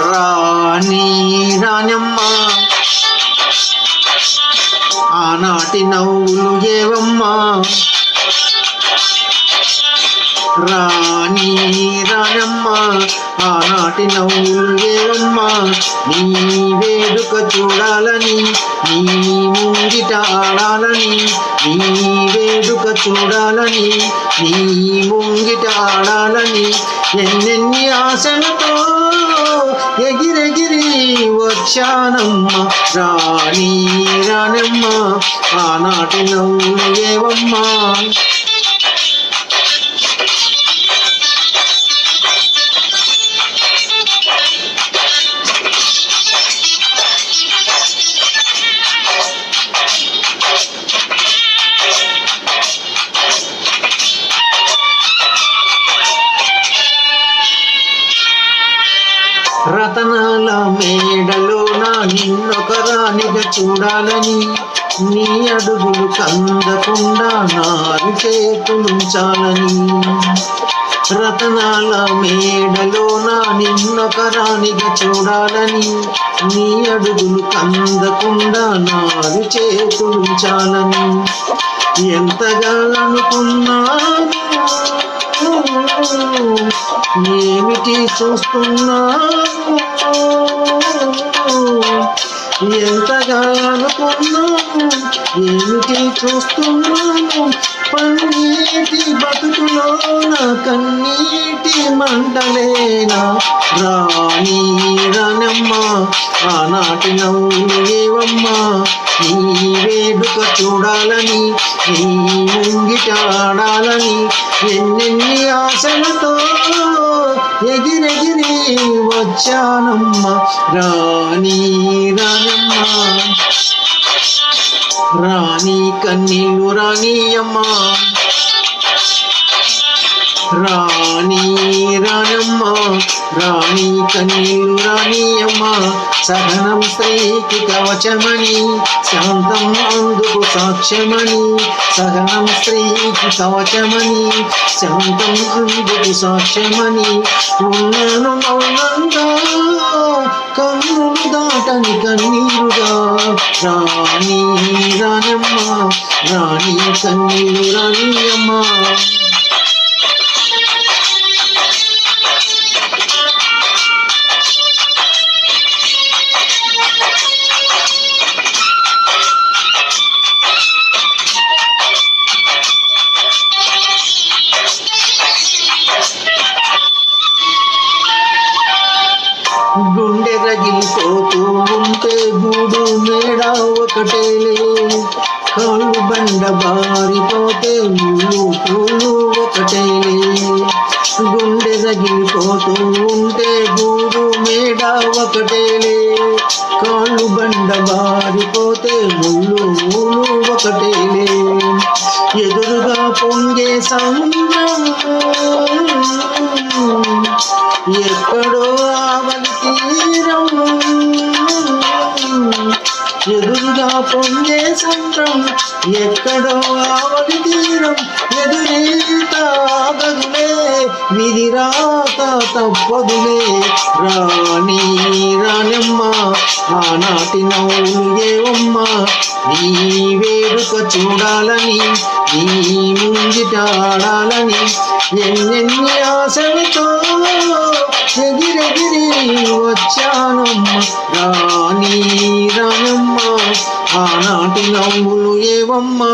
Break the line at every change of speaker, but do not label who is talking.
రాణి రాణమ్మ ఆనాటి నవ్వులు ఏవమ్మా రాణి రాణమ్మ ఆనాటి నవ్వులు ఏవమ్మా నీ వేడుక చూడాలని నీ ముంగిట ఆడాలని నీ వేడుక చూడాలని నీ ముంగిట ఆడాలని ఎన్నెన్ని ఆశలతో ఎగిరెగిరి వచ్చానమ్మ రాణి రాణమ్మ ఆనాటి నవ్వులు ఏవమ్మా రతనాల మేడలోన నిన్నొక రాణిగా చూడాలని నీ అడుగులు కందకుండా నారు చేతులుంచాలని రతనాల మేడలోన నిన్నొక రాణిగా చూడాలని నీ అడుగులు కందకుండా నారు చేతులుంచాలని ఎంతగా అనుకున్నాను ఏమిటి చూస్తున్నాను ఎంతగా అనుకున్నాను ఏమిటి చూస్తున్నాను పన్నీటి బతుకులోన కన్నీటి మంటలేనా రాణి రాణమ్మ ఆనాటి నవ్వులు ఏవమ్మా నీ వేడుక చూడాలని నీ ముంగిట ఆడాలని ఎన్నెన్ని ఆశలతో ఎగిరెగిరి వచ్చానమ్మ రాణి రాణమ్మ రాణి కన్నీళ్ళు రాణియమ్మ రాణి రాణమ్మ రాణి కన్నీళ్ళు రాణియమ్మ సహనం స్త్రీకి కవచమని శాంతం అందుకు సాక్ష్యమని సహనం స్త్రీకి కవచమని శాంతం అందుకు సాక్ష్యమని ఉన్నాను మౌనంగా కన్నులు దాటని కన్నీరుగా రాణి రాణమ్మ రాణి కన్నీళ్ళు రాణియమ్మ గుండె రగిలిపోతూ ఉంటే గూడు మేడ ఒకటేలే కాళ్ళు బండ బారిపోతే ముళ్ళు పూలు ఒకటేలే గుండె రగిలిపోతూ ఉంటే గూడు మేడ ఒకటేలే కాళ్ళు బండ బారిపోతే ముళ్ళు పూలు ఒకటేలే ఎదురుగా పొంగే సంద్రం ఎక్కడో ఆవలి తీరం ఎదురుగా పొంగే సంద్రం ఎక్కడో ఆవలి తీరం ఎదురీత ఆగదులే విధిరాత తప్పదులే రాణి రాణమ్మ ఆనాటి నవ్వులు ఏవమ్మా నీ వేడుక చూడాలని నీ ముంగిట ఆడాలని ఎన్నెన్ని ఆశలతో ఎగిరెగిరి వచ్చానమ్మ రాణి రాణమ్మ ఆనాటి నవ్వులు ఏవమ్మా